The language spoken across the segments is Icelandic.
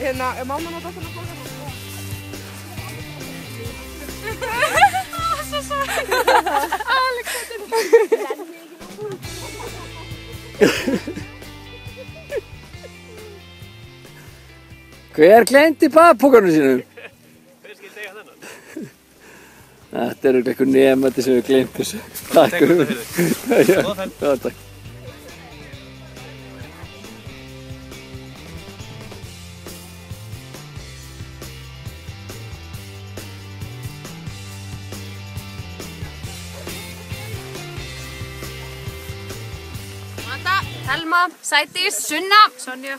Hérna, er mamman að doktorna að borga? Svo svo! Alex, Hver gleymdi pappókanum sínum? Hver skildi eiga þennan? Þetta er eitthvað nefandi sem við gleymd þessu. Takk fyrir. Góða ferð. Já, takk. Amanda, Thelma, Sædís, Sunna, Sonja,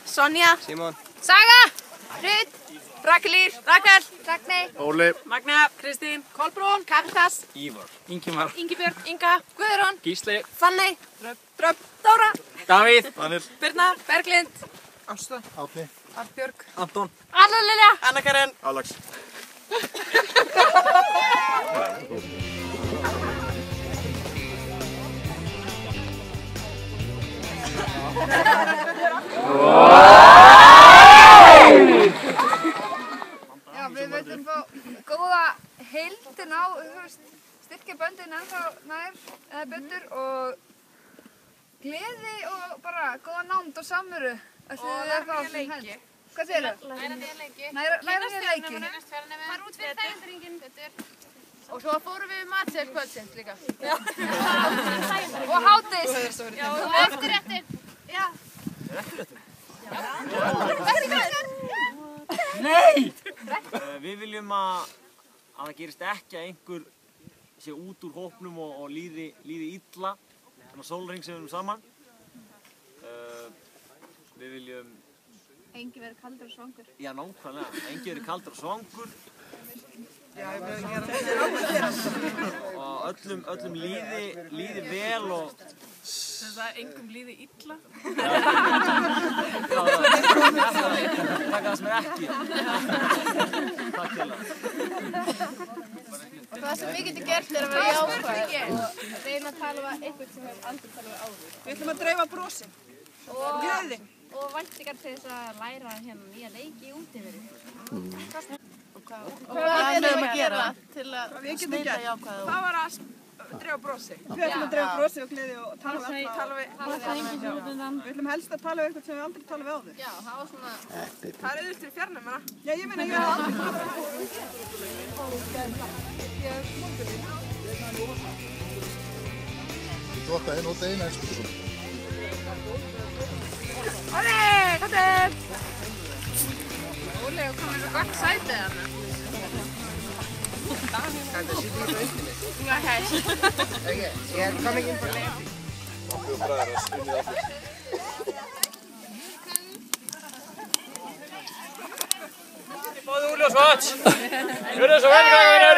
Símon, Saga, Rut, Rakelír, Rakel, Ragney, Óli, Magna, Kristín, Kolbrún, Karitas, Ívar, Ingimar, Ingibjörg, Inga, Guðrún, Gísli, Fanney, Dröfn, Dóra, Davíð, Vanil, Birna, Berglind, Ásta, Átni, Arnbjörg, Anton, Anna Lilja, Anna Karen, Alex. Já, við veitum fá góða heildin á, styrkja böndin ennþá nær eða betur og gleði og bara góða nánd og samveru. Og læra nýja leiki. Hvað segir þau? Læra nýja leiki. Læra nýja leiki. Fara út fyrir þægindringin betur. Og svo fórum við matsel kvöldsins líka. Já. Og hádegis. Já, og eftirréttir. Já. Nei! Við viljum að það gerist ekki að einhver sé út úr hópnum og líði illa þannig að sólring sem við erum saman. Við viljum... Engi verið kaldur og svangur. Já, nákvæmlega. Engi verið kaldur og svangur. Já, ég verið að gera þetta. Og öllum líði vel og... Þess að engum líði illa. Takk að það sem er ekki. Takk til það. Og það sem við getum gert er að vera jákvæð og reyna að tala við eitthvað sem við aldrei talað við áður. Við ætlum að dreifa brosi og gleði. Og væntingar til þess að læra hérna nýja leiki út yfir. Og hvað erum við að gera til að smita jákvæða? Það var að dreifa brosi. Við ætlum að dreifa brosi og gleði og tala við alla. Við ætlum helst að tala við eitthvað sem við aldrei talað við áður. Já, það var svona... Það er auðvitað í fjarnum, hana? Já, ég meina, ég hef aldrei talað við. Þú okkar einn og eina einsku. Óli, hvað er? Óli, og komið svo gott sætið hana. Kannski sitting for intimate. Okay, yeah, coming in for landing. Okkur bræðar að unnið allir. Báðu Úli og Svats! Gjörðu þess að vel, krakkavinnar!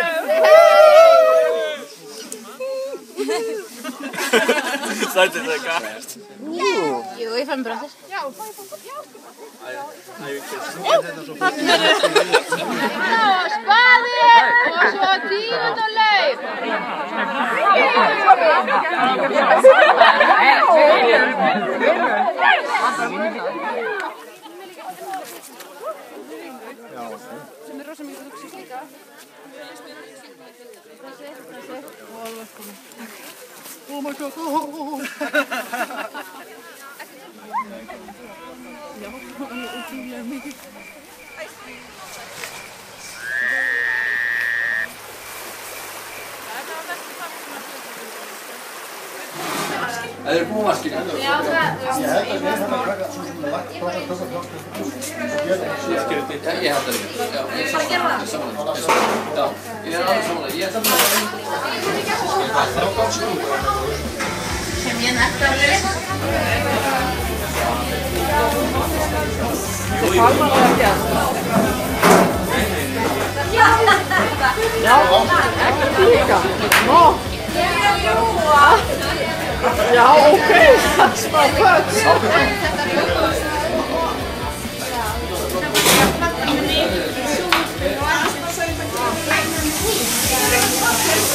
Sætið það gæst. Jú, ég fann brottir. Já, Spaði og svo tíund og lauf. Sem rosa mikið hugsi líka. Oh my god, oh! Já, alveg ótrúlega mikið. Það eru búin vaskina. Já, það... Ég held að við þarfum að taka svo sem lagt tóka. Ég held að við. Já, ég er samanlega. Já, ég er alveg samanlega. Ég ætla að Kem ég nætt að vera? Það fagnar það ekki að. Já, ekki líka. Nó. Já, ok, that's my butt.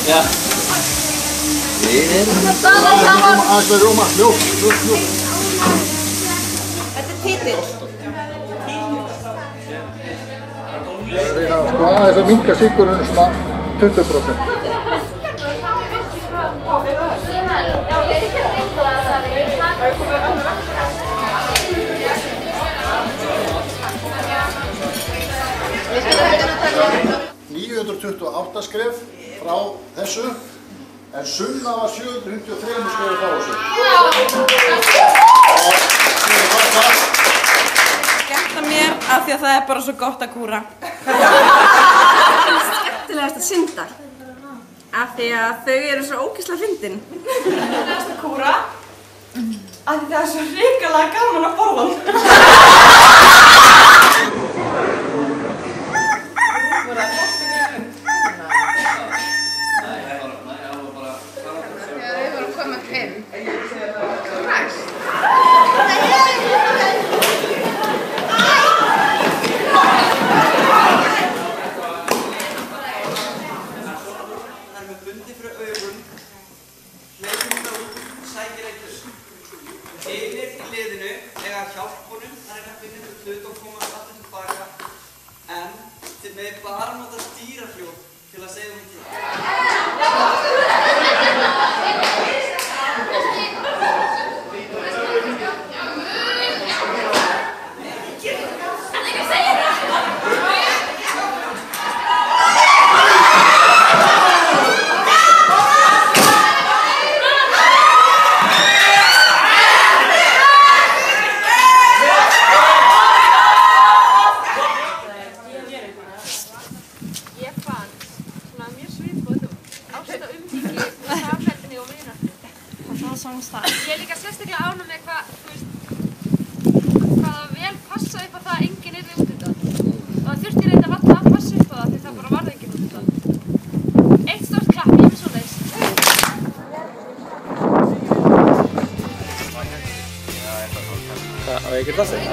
Já. Við erum Aðeins með rjóma, mjólk. Þetta er titill. Reyna sko aðeins að minnka sykurinn svona 20%. 928 skref frá þessu, en Sunna var 753 skref frá þessu. Skemmta mér af því að það er bara svo gott að kúra. Skemmtilegast að synda. Af því að þau eru svo ógeðslega fyndin. Skemmtilegast að kúra. Af því það er svo hrikalega gaman að borða hann. Bara nota dýrafljóð til að segja hún til. Ég er líka sérstaklega ánægð með hvað vel passa upp á það að enginn yrði útundan. Og það þurfti reynda að láta að passa upp á það því það bara varði enginn útundan. Eitt stórt klapp, ég er svoleiðis. Á ég ekki það segja?